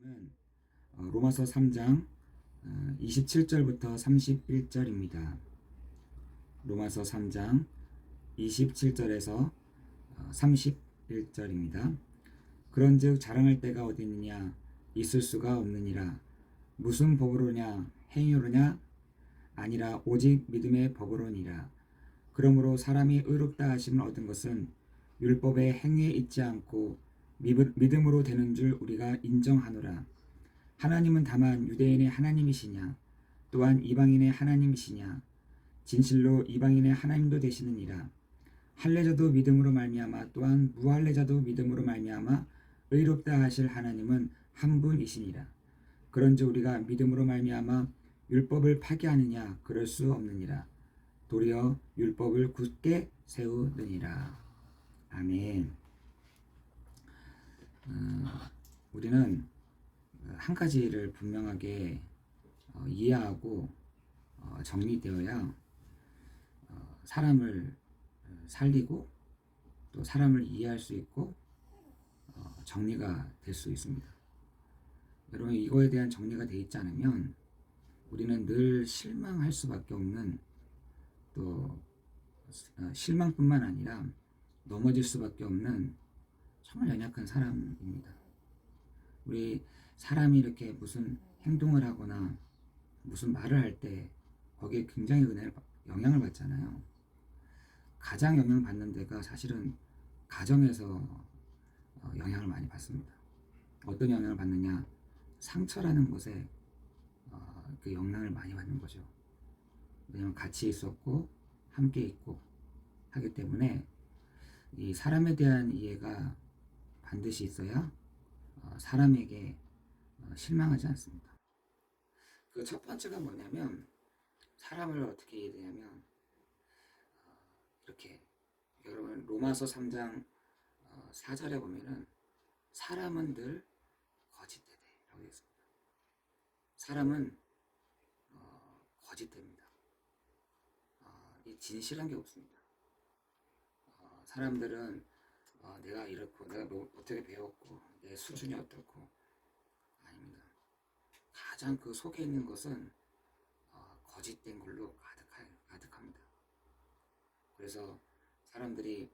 말씀은 로마서 3장 27절부터 31절입니다. 로마서 3장 27절에서 31절입니다. 그런즉 자랑할 때가 어디 있느냐? 있을 수가 없느니라. 무슨 법으로냐? 행위로냐? 아니라 오직 믿음의 법으로니라. 그러므로 사람이 의롭다 하심을 얻은 것은 율법의 행위에 있지 않고 믿음으로 되는 줄 우리가 인정하노라. 하나님은 다만 유대인의 하나님이시냐? 또한 이방인의 하나님이시냐? 진실로 이방인의 하나님도 되시느니라. 할례자도 믿음으로 말미암아 또한 무할례자도 믿음으로 말미암아 의롭다 하실 하나님은 한 분이시니라. 그런즉 우리가 믿음으로 말미암아 율법을 파기하느냐? 그럴 수 없느니라. 도리어 율법을 굳게 세우느니라. 아멘. 우리는 한 가지를 분명하게 이해하고 정리되어야 사람을 살리고 또 사람을 이해할 수 있고 정리가 될 수 있습니다. 여러분, 이거에 대한 정리가 되어 있지 않으면 우리는 늘 실망할 수밖에 없는, 또 실망뿐만 아니라 넘어질 수밖에 없는 정말 연약한 사람입니다. 우리 사람이 이렇게 무슨 행동을 하거나 무슨 말을 할 때 거기에 굉장히 영향을 받잖아요. 가장 영향받는 데가 사실은 가정에서 영향을 많이 받습니다. 어떤 영향을 받느냐? 상처라는 것에 그 영향을 많이 받는 거죠. 왜냐하면 같이 있었고 함께 있고 하기 때문에 이 사람에 대한 이해가 반드시 있어야 사람에게 실망하지 않습니다. 그 첫 번째가 뭐냐면, 사람을 어떻게 이해되냐면 이렇게, 여러분 로마서 3장 4절에 보면은 사람은 늘 거짓되라고 되어 있습니다. 사람은 거짓됩니다. 진실한 게 없습니다. 사람들은 내가 이렇고 내가 어떻게 배웠고 내 수준이 어떻고, 아닙니다. 가장 그 속에 있는 것은 거짓된 걸로 가득합니다. 그래서 사람들이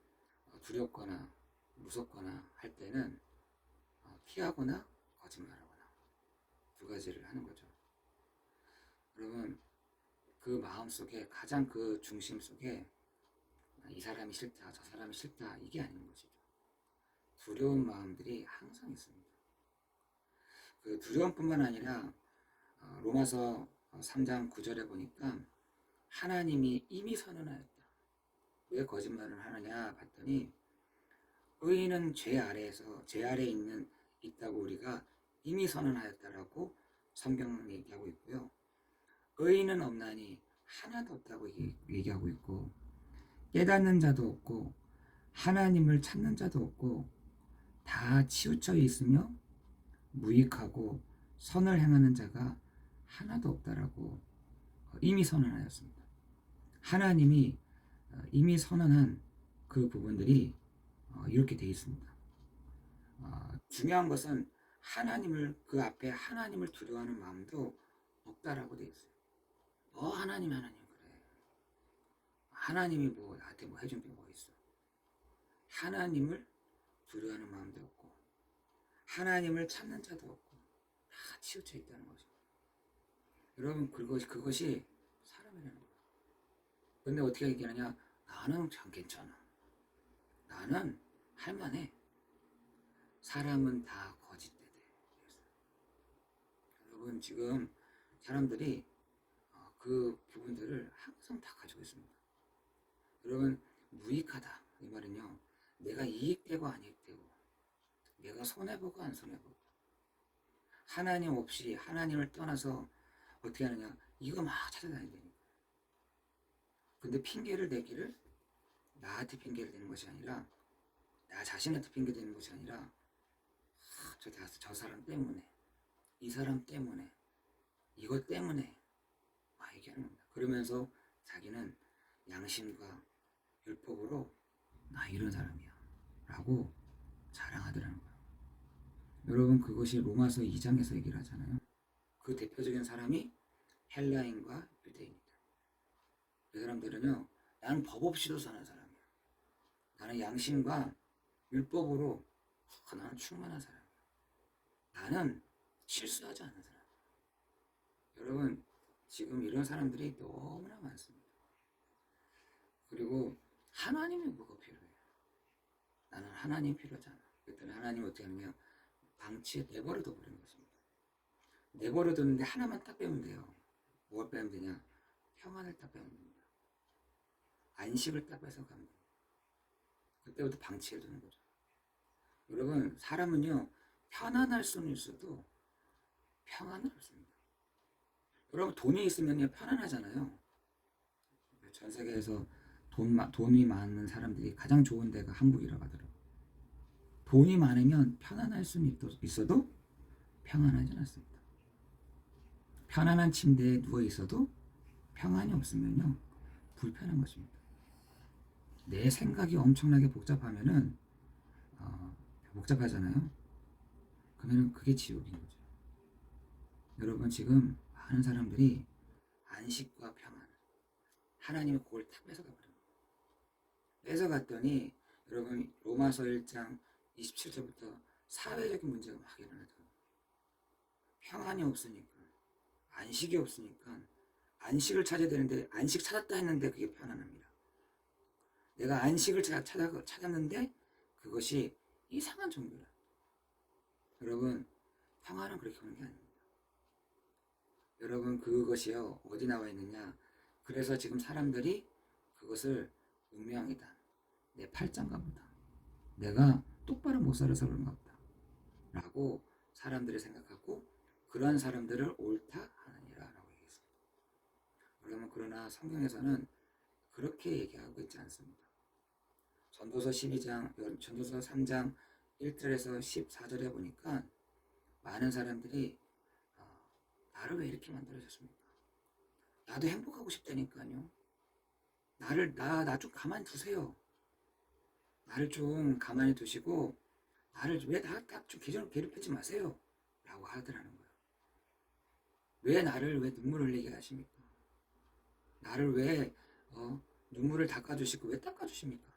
두렵거나 무섭거나 할 때는 피하거나 거짓말하거나 두 가지를 하는 거죠. 여러분, 그 마음 속에, 가장 그 중심 속에 이 사람이 싫다, 저 사람이 싫다, 이게 아닌 것이죠. 두려운 마음들이 항상 있습니다. 그 두려움뿐만 아니라 로마서 3장 9절에 보니까 하나님이 이미 선언하였다. 왜 거짓말을 하느냐 봤더니, 의인은 죄 아래에 있다고 우리가 이미 선언하였다라고 성경은 얘기하고 있고요. 의인은 없나니 하나도 없다고 얘기하고 있고, 깨닫는 자도 없고 하나님을 찾는 자도 없고 다 치우쳐 있으며 무익하고 선을 행하는 자가 하나도 없다라고 이미 선언하였습니다. 하나님이 이미 선언한 그 부분들이 이렇게 되어 있습니다. 중요한 것은 그 앞에 하나님을 두려워하는 마음도 없다라고 되어 있어요. 하나님 그래. 하나님이 나한테 해준 게 뭐 있어? 하나님을 두려워하는 마음도 없고 하나님을 찾는 자도 없고 다 치우쳐 있다는 거죠. 여러분, 그것이 사람이라는 거예요. 근데 어떻게 얘기하느냐? 나는 참 괜찮아. 나는 할만해. 사람은 다 거짓되대. 여러분, 지금 사람들이 그 부분들을 항상 다 가지고 있습니다. 여러분, 무익하다 이 말은요, 내가 이익되고 안 이익되고, 내가 손해보고 안 손해보고, 하나님 없이, 하나님을 떠나서 어떻게 하느냐, 이거 막 찾아다니니까. 근데 핑계를 대기를 나한테 핑계를 대는 것이 아니라, 나 자신한테 핑계 대는 것이 아니라, 저 사람 때문에, 이 사람 때문에, 이것 때문에 막 얘기하는 겁니다. 그러면서 자기는 양심과 율법으로 나 이런 사람이야 라고 자랑하더라는 거예요. 여러분 그것이 로마서 2장에서 얘기를 하잖아요. 그 대표적인 사람이 헬라인과 유대인이다. 이 사람들은요, 나는 법 없이도 사는 사람이야. 나는 양심과 율법으로 나는 충만한 사람이야. 나는 실수하지 않는 사람이야. 여러분 지금 이런 사람들이 너무나 많습니다. 그리고 하나님이 뭐가 필요해요? 나는 하나님 필요하지 않아. 그랬더니 하나님 어떻게 하느냐, 방치에 내버려 둬버린 것입니다. 내버려 뒀는데 하나만 딱 빼면 돼요. 뭘 빼면 되냐? 평안을 딱 빼면 됩니다. 안식을 딱 뺏어 가면 됩니다. 그때부터 방치해 두는 거죠. 여러분 사람은요, 편안할 수는 있어도 평안은 없습니다. 여러분 돈이 있으면 편안하잖아요. 전 세계에서 돈이 많은 사람들이 가장 좋은 데가 한국이라고 하더라고요. 돈이 많으면 편안할 수는 있어도 평안하지 않습니다. 편안한 침대에 누워 있어도 평안이 없으면요, 불편한 것입니다. 내 생각이 엄청나게 복잡하면은 복잡하잖아요. 그러면 그게 지옥인 거죠. 여러분 지금 많은 사람들이 안식과 평안, 하나님의 그걸 다 뺏어가 버립니다. 뺏어갔더니 여러분 로마서 1장 27절부터 사회적인 문제가 막 일어나더라고요. 평안이 없으니까, 안식이 없으니까 안식을 찾아야 되는데 안식 찾았다 했는데 그게 편안합니다. 내가 안식을 찾았는데 그것이 이상한 종교라. 여러분 평안은 그렇게 오는 게 아닙니다. 여러분 그것이요 어디 나와 있느냐, 그래서 지금 사람들이 그것을 운명이다, 내 팔짱가 보다, 내가 똑바로 못 살아서 그런가 보다 라고 사람들이 생각하고 그런 사람들을 옳다 하느니라 라고 얘기했습니다. 여러분 그러나 성경에서는 그렇게 얘기하고 있지 않습니다. 전도서 3장 1절에서 14절에 보니까 많은 사람들이 나를 왜 이렇게 만들어줬습니까? 나도 행복하고 싶다니까요. 나 좀 가만히 두세요. 나를 좀 가만히 두시고 나를 왜 좀 괴롭히지 마세요 라고 하더라는 거예요. 왜 나를 왜 눈물 흘리게 하십니까? 나를 왜 눈물을 닦아주시고 왜 닦아주십니까?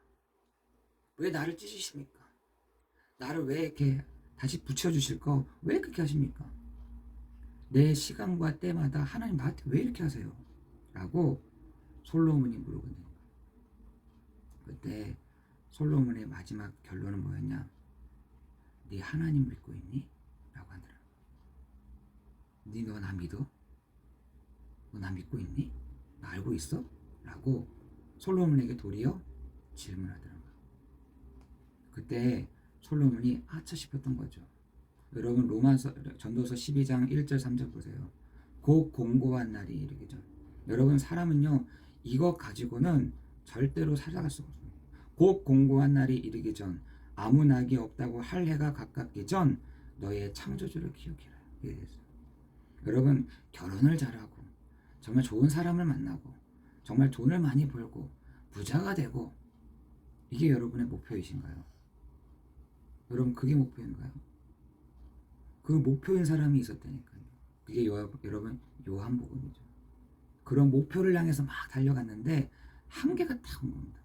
왜 나를 찢으십니까? 나를 왜 이렇게 다시 붙여주실 거 왜 그렇게 하십니까? 내 시간과 때마다 하나님 나한테 왜 이렇게 하세요? 라고 솔로몬이 물어보는 거예요. 그때 솔로몬의 마지막 결론은 뭐였냐? 네 하나님 믿고 있니? 라고 하더라. 너 나 믿어? 너 나 믿고 있니? 나 알고 있어? 라고 솔로몬에게 도리어 질문하더라고요. 그때 솔로몬이 아차 싶었던 거죠. 여러분 전도서 12장 1절 3절 보세요. 곧 공고한 날이 이르기 전. 여러분 사람은요 이거 가지고는 절대로 살아갈 수가 없어요. 곧 공고한 날이 이르기 전, 아무 낙이 없다고 할 해가 가깝기 전 너의 창조주를 기억해라. 여러분 결혼을 잘하고 정말 좋은 사람을 만나고 정말 돈을 많이 벌고 부자가 되고 이게 여러분의 목표이신가요? 여러분 그게 목표인가요? 그 목표인 사람이 있었다니까요. 그게 여러분 요한복음이죠. 그런 목표를 향해서 막 달려갔는데 한계가 딱 온 겁니다.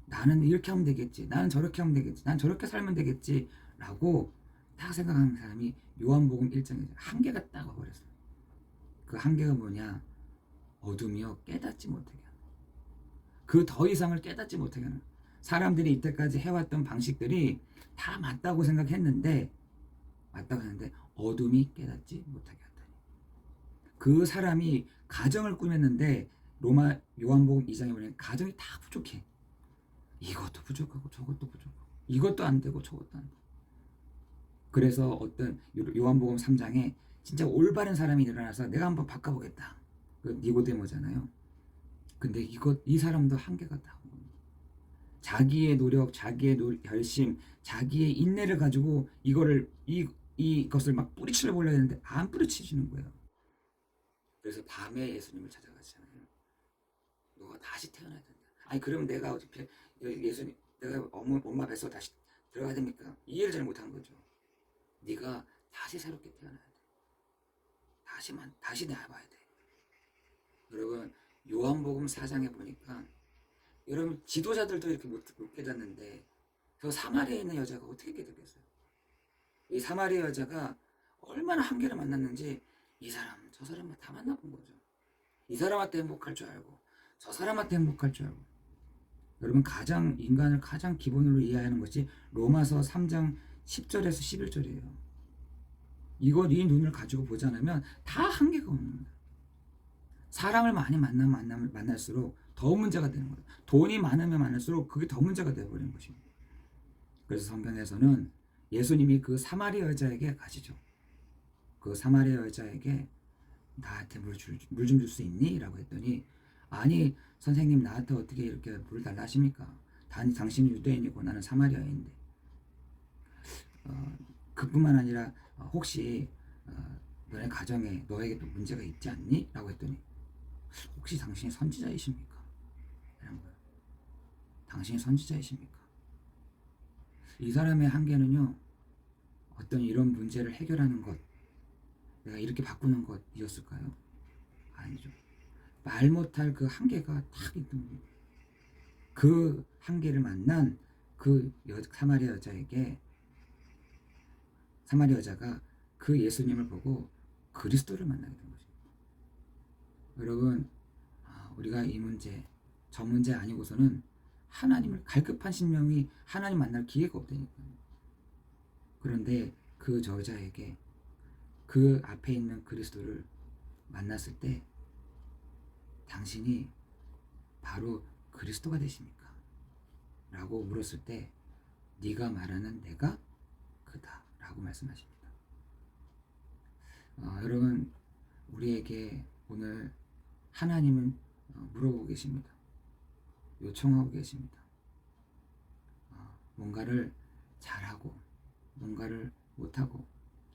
나는 이렇게 하면 되겠지, 나는 저렇게 하면 되겠지, 난 저렇게 살면 되겠지 라고 딱 생각하는 사람이 요한복음 1장에 한계가 딱 와버렸어요. 그 한계가 뭐냐? 어둠이요 깨닫지 못하게 하는, 그 더 이상을 깨닫지 못하게 하는, 사람들이 이때까지 해왔던 방식들이 다 맞다고 생각했는데 어둠이 깨닫지 못하게 한다니. 그 사람이 가정을 꾸몄는데 요한복음 2장에 보면 가정이 다 부족해. 이것도 부족하고 저것도 부족하고 이것도 안 되고 저것도 안 되고. 그래서 어떤 요한복음 3장에 진짜 올바른 사람이 일어나서 내가 한번 바꿔보겠다. 그 니고데모잖아요. 근데 이 사람도 한계가 다 온 겁니다. 자기의 노력, 자기의 결심, 자기의 인내를 가지고 이것을 막 뿌리치려 보려 했는데 안 뿌리치시는 거예요. 그래서 밤에 예수님을 찾아가시잖아요. 너가 다시 태어나야 된다. 아니 그럼 내가 어떻게 예수님 내가 엄마 뱃속 다시 들어가야 됩니까? 이해를 잘 못한 거죠. 네가 다시 새롭게 태어나야 돼. 다시 나와야 돼. 여러분 요한복음 4장에 보니까 여러분 지도자들도 이렇게 못 깨닫는데 저 사마리아에 있는 여자가 어떻게 깨닫겠어요? 이 사마리아 여자가 얼마나 한계를 만났는지 이 사람 저 사람만 다 만나본 거죠. 이 사람한테 행복할 줄 알고 저 사람한테 행복할 줄 알고. 여러분 인간을 가장 기본으로 이해하는 것이 로마서 3장 10절에서 11절이에요. 이 눈을 가지고 보지 않으면 다 한계가 없는 거예요. 사람을 많이 만날수록 더 문제가 되는 거예요. 돈이 많으면 많을수록 그게 더 문제가 되어버리는 것입니다. 그래서 성경에서는 예수님이 그 사마리아 여자에게 가시죠. 그 사마리아 여자에게 나한테 물 좀 줄 수 있니? 라고 했더니 아니 선생님 나한테 어떻게 이렇게 물을 달라 하십니까? 당신이 유대인이고 나는 사마리아인데 그뿐만 아니라 혹시 너네 가정에 너에게 또 문제가 있지 않니? 라고 했더니 혹시 당신이 선지자이십니까? 이런 거예요. 당신이 선지자이십니까? 이 사람의 한계는요 어떤 이런 문제를 해결하는 것 내가 이렇게 바꾸는 것이었을까요? 아니죠. 말 못할 그 한계가 딱 있는 거예요. 그 한계를 만난 그 사마리아 여자가 그 예수님을 보고 그리스도를 만나게 된 거죠. 여러분 우리가 이 문제 저 문제 아니고서는 하나님을 갈급한 심령이 하나님 만날 기회가 없다니까요. 그런데 그 여자에게 그 앞에 있는 그리스도를 만났을 때 당신이 바로 그리스도가 되십니까? 라고 물었을 때 네가 말하는 내가 그다 라고 말씀하십니다. 여러분 우리에게 오늘 하나님은 물어보고 계십니다. 요청하고 계십니다. 뭔가를 잘하고 뭔가를 못하고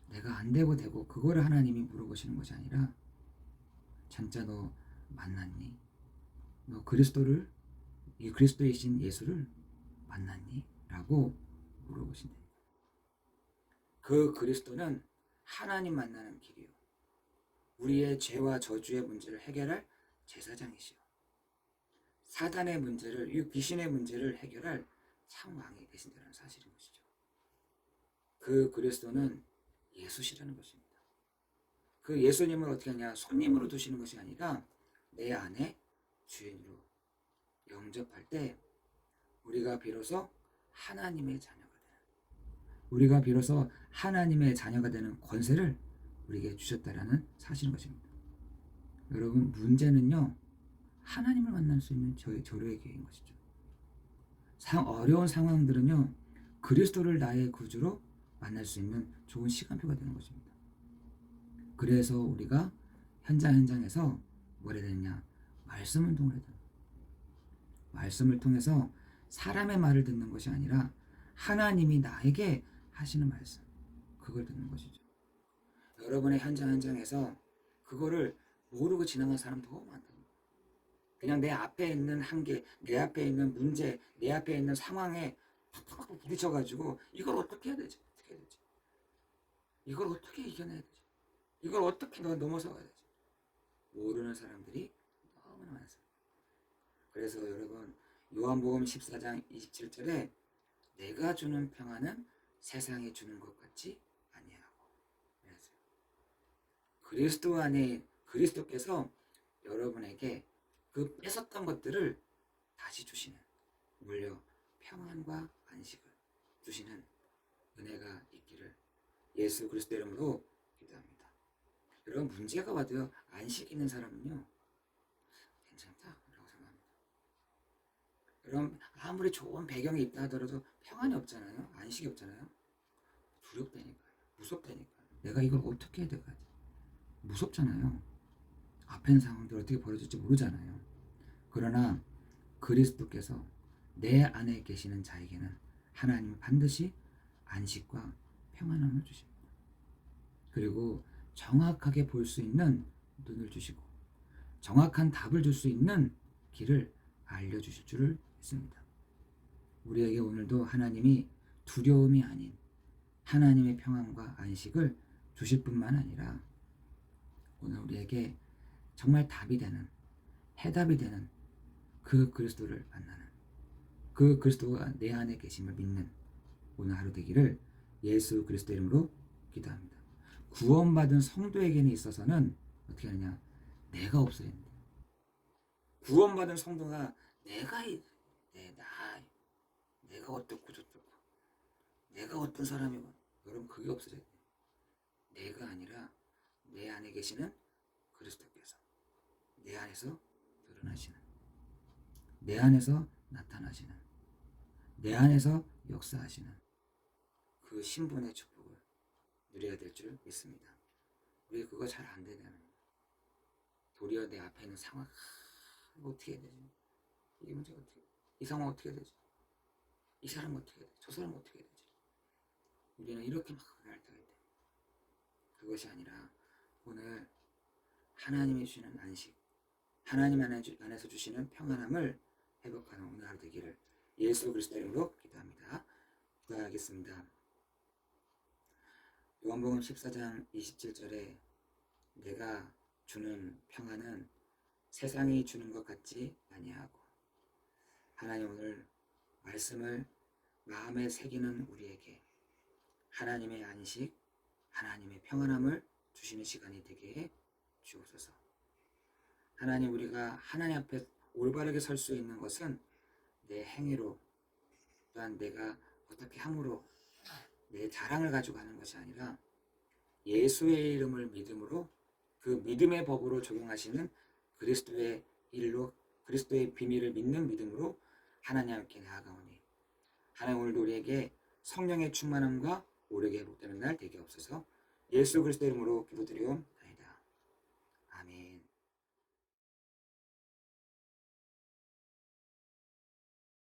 내가 안 되고 그거를 하나님이 물어보시는 것이 아니라 진짜 너 만났니? 너 이 그리스도이신 예수를 만났니? 라고 물어보신대. 그 그리스도는 하나님 만나는 길이요. 우리의 죄와 저주의 문제를 해결할 제사장이시요. 사단의 문제를, 이 귀신의 문제를 해결할 창왕이 되신다는 사실인 것이죠. 그 그리스도는 예수시라는 것입니다. 그 예수님을 어떻게 하냐? 손님으로 두시는 것이 아니라 내 안에 주인으로 영접할 때 우리가 비로소 하나님의 자녀가 되는 권세를 우리에게 주셨다라는 사실인 것입니다. 여러분 문제는요 하나님을 만날 수 있는 저로의 기회인 것이죠. 어려운 상황들은요 그리스도를 나의 구주로 만날 수 있는 좋은 시간표가 되는 것입니다. 그래서 우리가 현장에서 뭘 해야 되느냐? 말씀 운동을 해야 됩니다. 말씀을 통해서 사람의 말을 듣는 것이 아니라 하나님이 나에게 하시는 말씀, 그걸 듣는 것이죠. 여러분의 현장에서 그거를 모르고 지나간 사람도 너무 많다. 그냥 내 앞에 있는 한계, 내 앞에 있는 문제, 내 앞에 있는 상황에 팍팍 부딪혀가지고 이걸 어떻게 해야 되지? 이걸 어떻게 이겨내야 되지? 이걸 어떻게 넘어서가야 되지? 모르는 사람들이 너무나 많습니다. 그래서 여러분 요한복음 14장 27절에 내가 주는 평안은 세상이 주는 것 같지 아니하고 그랬어요. 그리스도 안에 그리스도께서 여러분에게 그 뺏었던 것들을 다시 주시는 물려 평안과 안식을 주시는 은혜가 있기를 예수 그리스도 이름으로 기도합니다. 여러분 문제가 와도요 안식 있는 사람은요 괜찮다라고 생각합니다. 여러분 아무리 좋은 배경이 있다 하더라도 평안이 없잖아요. 안식이 없잖아요. 두렵다니까요. 무섭다니까요. 내가 이걸 어떻게 해야 될까? 무섭잖아요. 앞에 있는 상황들 어떻게 벌어질지 모르잖아요. 그러나 그리스도께서 내 안에 계시는 자에게는 하나님은 반드시 안식과 평안함을 주십니다. 그리고 정확하게 볼 수 있는 눈을 주시고 정확한 답을 줄 수 있는 길을 알려주실 줄을 믿습니다. 우리에게 오늘도 하나님이 두려움이 아닌 하나님의 평안과 안식을 주실 뿐만 아니라 오늘 우리에게 정말 답이 되는, 해답이 되는 그 그리스도를 만나는, 그 그리스도가 내 안에 계심을 믿는 오늘 하루 되기를 예수 그리스도 이름으로 기도합니다. 구원받은 성도에게는 있어서는 어떻게 하느냐? 내가 없어야 된다. 구원받은 성도가 내가 어떻고 저떻고 내가 어떤 사람이고, 여러분 그게 없어져야 돼. 내가 아니라 내 안에 계시는 그리스도께서 내 안에서 드러나시는, 내 안에서 나타나시는, 내 안에서 역사하시는 그 신분의 축복을 누려야 될 줄 믿습니다. 우리 그거 잘 안 되잖아요. 도리어 내 앞에 있는 상황, 이거 어떻게 해야 되지? 이게 문제가 어떻게, 이 상황 어떻게 해야 되지? 이 사람 어떻게 해야 되지? 저 사람 어떻게 해야 되지? 우리는 이렇게 막 할 때가 있대. 그것이 아니라 오늘 하나님이 주시는 안식, 하나님 안에서 주시는 평안함을 회복하는 오늘 하루 되기를 예수 그리스도 이름으로 기도합니다. 기도하겠습니다. 요한복음 14장 27절에 내가 주는 평안은 세상이 주는 것 같지 아니하고, 하나님 오늘 말씀을 마음에 새기는 우리에게 하나님의 안식, 하나님의 평안함을 주시는 시간이 되게 주옵소서. 하나님, 우리가 하나님 앞에 올바르게 설 수 있는 것은 내 행위로, 또한 내가 어떻게 함으로 내 자랑을 가지고 하는 것이 아니라 예수의 이름을 믿음으로, 그 믿음의 법으로 적용하시는 그리스도의 일로, 그리스도의 비밀을 믿는 믿음으로 하나님께 나아가오니, 하나님 오늘도 우리에게 성령의 충만함과 오르게 회복되는 날 되게 없어서 예수 그리스도 이름으로 기도드리옵나이다.